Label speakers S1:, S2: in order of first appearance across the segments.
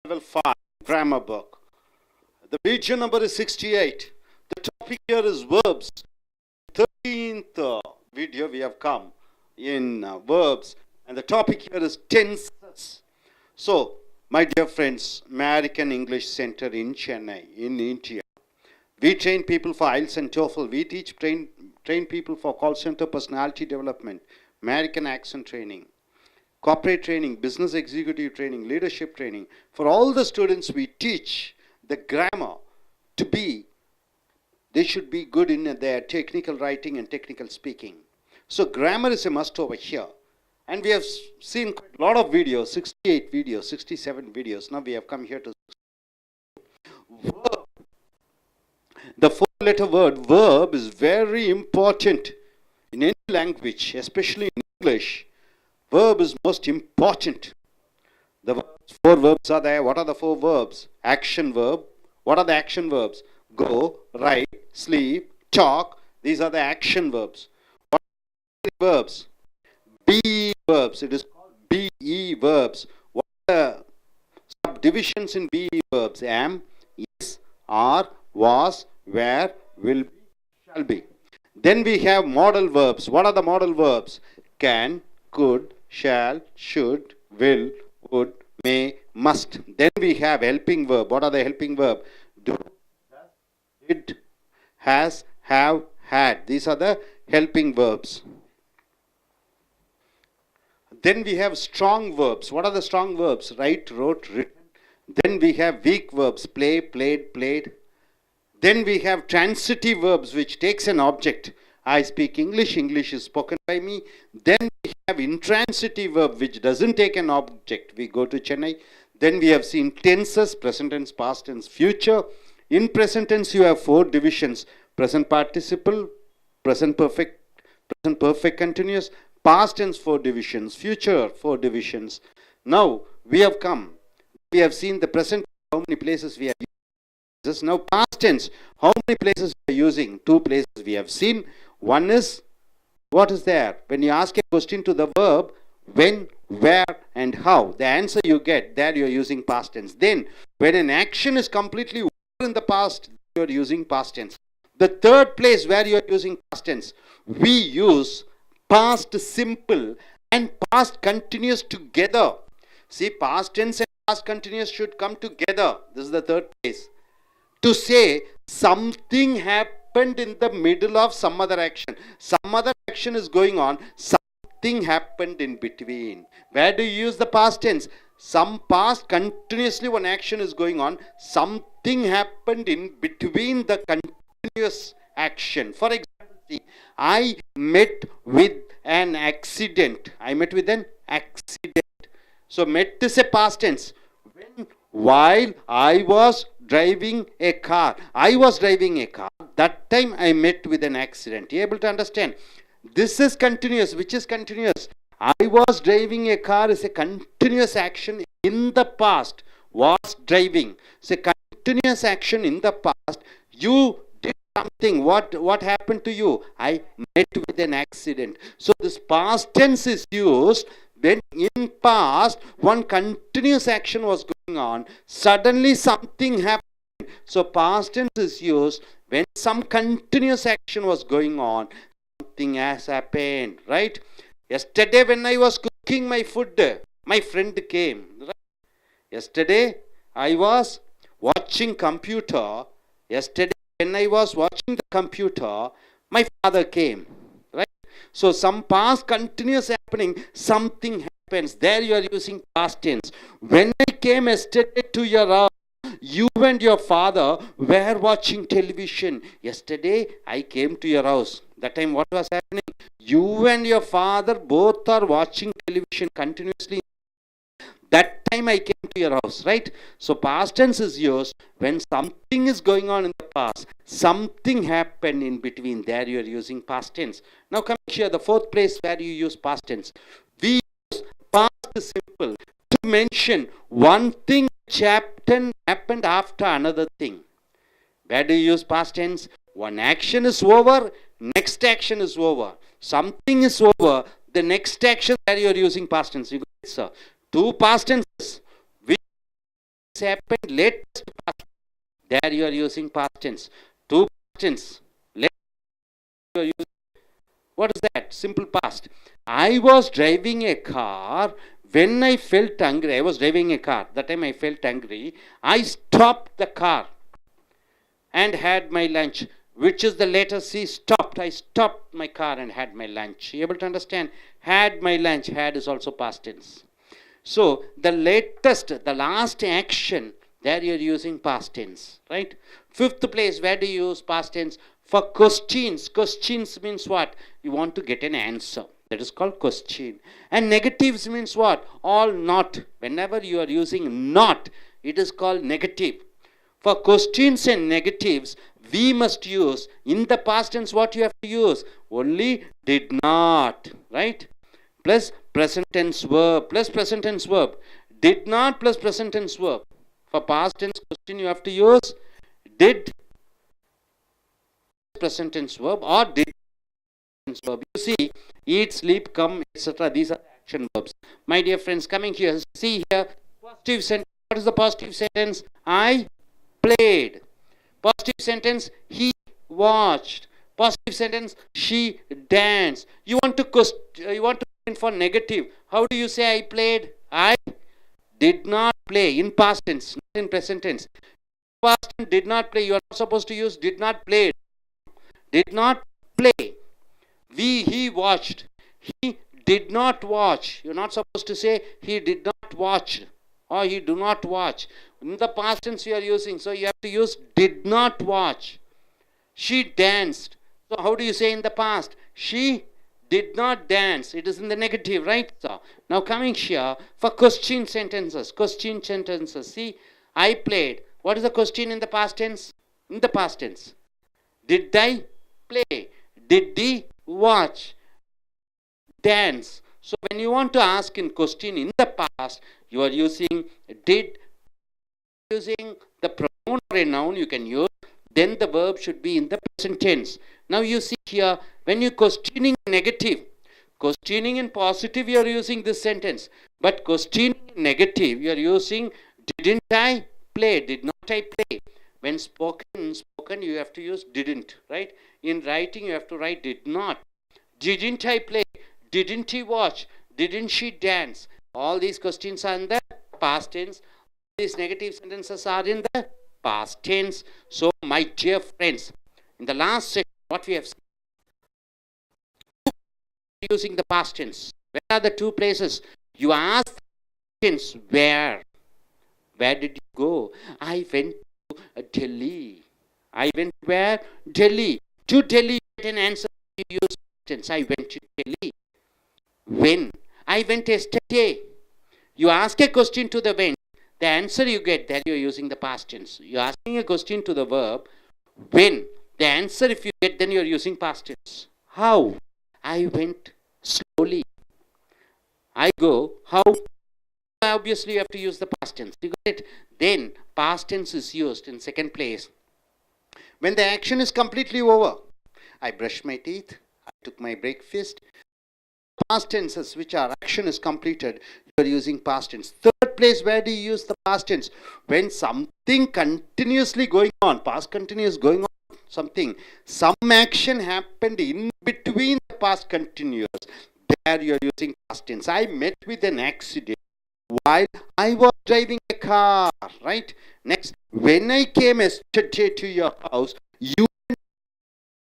S1: Level 5 grammar book. The page number is 68. The topic here is verbs. 13th video we have come in verbs, and the topic here is tenses. So, my dear friends, American English Center in Chennai, in India. We train people for IELTS and TOEFL. We train people for call center personality development, American accent training, corporate training, business executive training, leadership training. For all the students, we teach the grammar to be, they should be good in their technical writing and technical speaking. So grammar is a must over here. And we have seen a lot of videos, 68 videos, 67 videos. Now we have come here to verb. The four-letter word verb is very important in any language, especially in English. Verb is most important. The four verbs are there. What are the four verbs? Action verb. What are the action verbs? Go, write, sleep, talk. These are the action verbs. What are the verbs? Be verbs. It is called be verbs. What are the subdivisions in be verbs? Am, is, are, was, were, will be, shall be. Then we have modal verbs. What are the modal verbs? Can, could, shall, should, will, would, may, must. Then we have helping verb. What are the helping verb? Do, does, did, has, have, had. These are the helping verbs. Then we have strong verbs. What are the strong verbs? Write, wrote, written. Then we have weak verbs. Play, played, played. Then we have transitive verbs, which takes an object. I speak English, English is spoken by me. Then we have intransitive verb, which doesn't take an object. We go to Chennai. Then we have seen tenses, present tense, past tense, future. In present tense, you have four divisions. Present participle, present perfect continuous, past tense, four divisions, future, four divisions. Now, we have come. We have seen the present, how many places we have used. Now, past tense, how many places we are using? Two places we have seen. One is, what is there? When you ask a question to the verb, when, where, and how, the answer you get, there you are using past tense. Then, when an action is completely over in the past, you are using past tense. The third place where you are using past tense, we use past simple and past continuous together. See, past tense and past continuous should come together. This is the third place. To say something happened in the middle of some other action. Some other action is going on. Something happened in between. Where do you use the past tense? Some past continuously one action is going on. Something happened in between the continuous action. For example, see, I met with an accident. I met with an accident. So met is a past tense. While I was driving a car. I was driving a car. That time I met with an accident. You able to understand? This is continuous. Which is continuous? I was driving a car is a continuous action in the past. Was driving. It's a continuous action in the past. You did something. What happened to you? I met with an accident. So this past tense is used when in past one continuous action was going on, suddenly something happened. So past tense is used when some continuous action was going on, something has happened, right? Yesterday when I was cooking my food, my friend came. Right? Yesterday I was watching computer. Yesterday when I was watching the computer, my father came. So some past continuous happening, something happens. There you are using past tense. When I came yesterday to your house, you and your father were watching television. Yesterday I came to your house. That time what was happening? You and your father both are watching television continuously. That time I came to your house, right? So past tense is used when something is going on in the past. Something happened in between. There you are using past tense. Now come here, the fourth place where you use past tense. We use past simple to mention one thing which happened after another thing. Where do you use past tense? One action is over, next action is over. Something is over, the next action, there you are using past tense. You got it, sir? Two past tenses. happened latest past. There you are using past tense. Two past tense. Latest you are using. What is that? Simple past. I was driving a car when I felt angry. I was driving a car. That time I felt angry. I stopped the car and had my lunch. Which is the letter C? Stopped. I stopped my car and had my lunch. You able to understand? Had my lunch. Had is also past tense. So the latest, the last action, there you are using past tense, right? Fifth place, where do you use past tense? For questions. Questions means what? You want to get an answer. That is called question. And negatives means what? All not. Whenever you are using not, it is called negative. For questions and negatives, we must use, in the past tense, what you have to use? Only did not, right? Plus present tense verb, plus present tense verb. Did not plus present tense verb. For past tense question, you have to use did present tense verb or did tense verb. You see, eat, sleep, come, etc. These are action verbs. My dear friends, coming here, see here, positive sentence. What is the positive sentence? I played. Positive sentence, he watched. Positive sentence, she danced. You want to for negative. How do you say I played? I did not play in past tense, not in present tense. Past tense did not play. You are not supposed to use did not play. Did not play. He watched. He did not watch. You're not supposed to say he did not watch or he do not watch. In the past tense you are using, so you have to use did not watch. She danced. So how do you say in the past? She did not dance. It is in the negative, right? So now coming here for question sentences. Question sentences. See, I played. What is the question in the past tense? In the past tense. Did I play? Did he watch? Dance. So when you want to ask in question in the past, you are using did, using the pronoun or a noun you can use, then the verb should be in the present tense. Now you see here, when you questioning negative, questioning in positive you are using this sentence, but questioning in negative you are using didn't I play, did not I play. When spoken you have to use didn't, right? In writing you have to write did not. Didn't I play? Didn't he watch? Didn't she dance? All these questions are in the past tense. These negative sentences are in the past tense. So, my dear friends, in the last section, what we have seen, using the past tense. Where are the two places? You ask tense, where? Where did you go? I went to Delhi. I went where? Delhi. To Delhi, you get an answer. You use tense. I went to Delhi. When? I went yesterday. You ask a question to the when. The answer you get, there you are using the past tense. You are asking a question to the verb. When? The answer if you get, then you are using past tense. How? I went slowly. I go. How? Obviously you have to use the past tense. You got it? Then past tense is used in second place when the action is completely over. I brushed my teeth. I took my breakfast. Past tenses which are action is completed, you are using past tense. Third place, where do you use the past tense? When something continuously going on, past continuous going on, something, some action happened in between the past continuous, there you are using past tense. I met with an accident while I was driving a car, right? Next, when I came yesterday to your house, you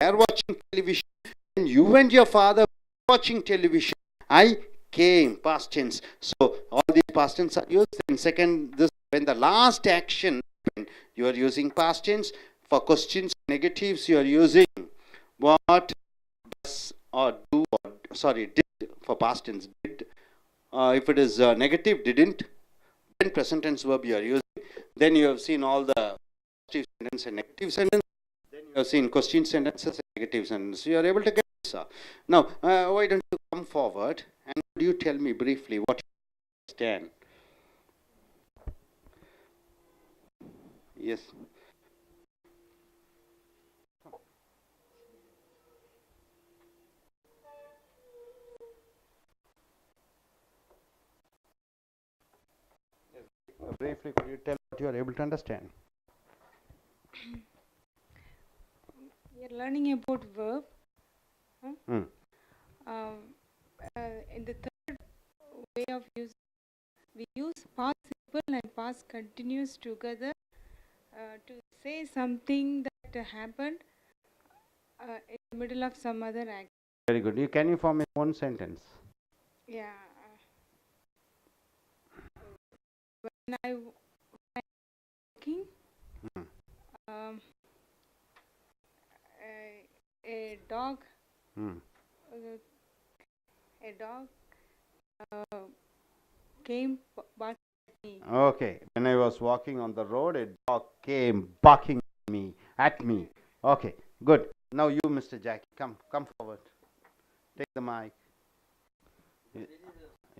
S1: were watching television, and you and your father watching television. I came, past tense. So all these past tense are used. And second, this when the last action happened, you are using past tense. For questions, negatives, you are using what, does, or do, or sorry, did for past tense. Did. If it is negative, didn't. Then present tense verb you are using. Then you have seen all the positive sentence and negative sentence. Then you have seen question sentences and negative sentences. You are able to get this. Now, why don't you come forward and could you tell me briefly what you understand? Yes. Briefly, could you tell what you are able to understand?
S2: We are learning about verb.
S1: Hmm.
S2: In the third way of use, we use past simple and past continuous together to say something that happened in the middle of some other act.
S1: Very good. Can you form in one sentence?
S2: Yeah. When I was walking, a dog came barking at me.
S1: Okay. When I was walking on the road, a dog came barking at me. Okay. Good. Now you, Mr. Jackie, come forward. Take the mic.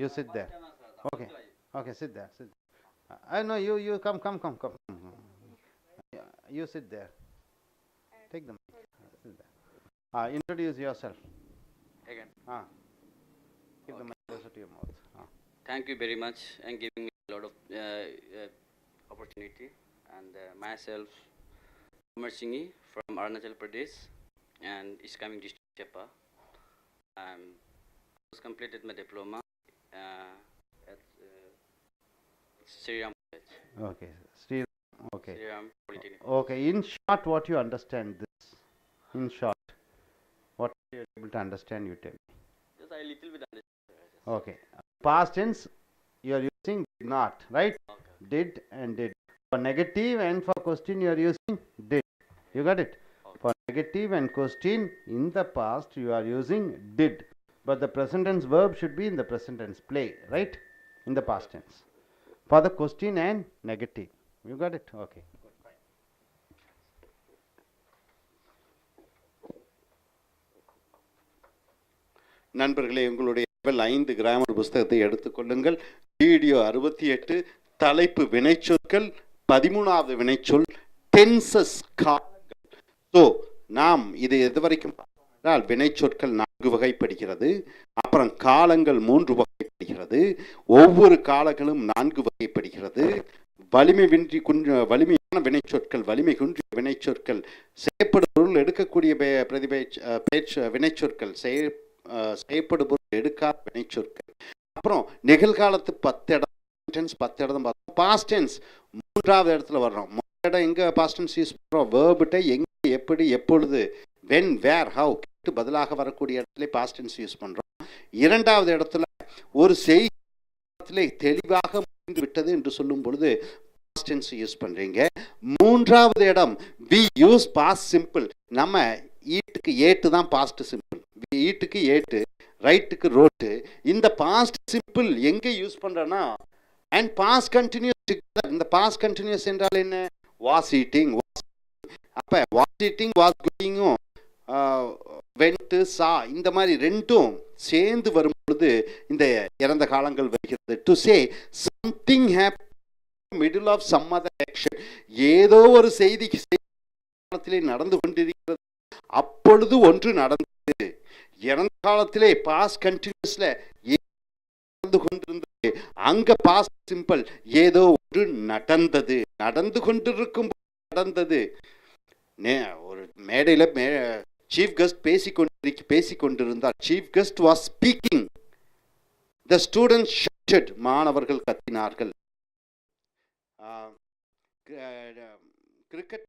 S1: You sit there. Okay. Okay. Sit there. No, you come. You sit there. Take the mic. Sit there. Introduce yourself.
S3: Again.
S1: Keep the mic closer to your mouth.
S3: Thank you very much and giving me a lot of opportunity. And myself, Umar Singhi from Arunachal Pradesh and East Coming District, Chepa. I was completed my diploma at Sri Ram College.
S1: Okay. Still. Okay.
S3: Sri Ram Polytechnic.
S1: Okay. In short, what you understand this? In short, what you are able to understand, you tell me.
S3: Just a little bit understand.
S1: Okay. Past tense, you are using did not, right?
S3: Okay.
S1: Did and did. For negative and for question, you are using did. You got it?
S3: Okay.
S1: For negative and question, in the past, you are using did. But the present tense verb should be in the present tense play, right? In the past tense. For the question and negative. You got it? Okay. நண்பர்களே, உங்களுடைய level 5 grammar புஸ்தகத்தை எடுத்துக்கொள்ளுங்கள். Video 68, தலைப்பு வினைச்சொற்கள், 13வது வினைச்சொல் tenses காலங்கள். So நாம் இது எதுவரைக்கும் பார்த்தால் வினைச்சொற்கள் 4 வகைப்படுகிறது. அப்புறம் காலங்கள் 3 வகைப்படுகிறது. ஒவ்வொரு காலங்களும் 4 வகைப்படுகிறது. வலிமையான வினைச்சொற்கள், வலிமை குன்றிய வினைச்சொற்கள், செய்யப்படுபொருள் எடுக்கக்கூடிய வினைச்சொற்கள், செய்யப்படுபொருள் எடுக்காத வினைச்சொற்கள். அப்புறம் நிகழ்காலத்து 10 இடம், 10 இடம் பார்த்தோம். பாஸ்ட் டென்ஸ் 3வது இடத்துல வர்றோம். முதல் இடம் எங்க பாஸ்ட் டென்ஸ் யூஸ் பண்றோம்? வேர்பிட்ட எங்க, எப்படி, எப்பொழுது, வென், வேர், ஹவ் பதிலாக வரக்கூடிய இடத்துல பாஸ்ட் டென்ஸ் யூஸ் பண்றோம். 2வது இடத்துல ஒரு செய்தி தெளிவாக முடிந்து விட்டது என்று சொல்லும் பொழுது பாஸ்ட் டென்ஸ் யூஸ் பண்றீங்க. 3வது இடம் we use past simple. நம்ம ஈட்டுக்கு ஏட்டு தான் பாஸ்ட் சிம்பிள். ஈட்டுக்கு ஏட்டு, ரைட்டுக்கு ரோட்டு. இந்த பாஸ்ட் சிம்பிள் எங்க யூஸ் பண்றோம்னா அண்ட் பாஸ்ட் கண்டினியூஸ். இந்த பாஸ்ட் கண்டினியூஸ் என்றால் என்ன? வாஸ் ஈட்டிங், அப்ப வாஸ் ஈட்டிங், வாஸ் கோயிங்கும், வென்ட், சா, இந்த மாதிரி ரெண்டும் சேர்ந்து வரும் பொழுது இந்த இறந்த காலங்கள் வருகிறது. To say something happen middle of some other action. ஏதோ ஒரு செய்தி காலத்திலே நடந்து கொண்டிருக்கிறது, அப்பொழுது ஒன்று நடந்தது. இறந்த காலத்திலே பாஸ்ட் கண்டினியூஸ்ல நடந்து கொண்டிருந்தது, அங்க பாஸ்ட் சிம்பிள் ஏதோ ஒன்று நடந்தது, நடந்து கொண்டிருக்கும் நடந்தது. ஒரு மேடையில சீஃப் கெஸ்ட் பேசிக்கொண்டிருந்தார். Chief guest was speaking. The students shouted, மாணவர்கள் கத்தினார்கள். கிரிக்கெட்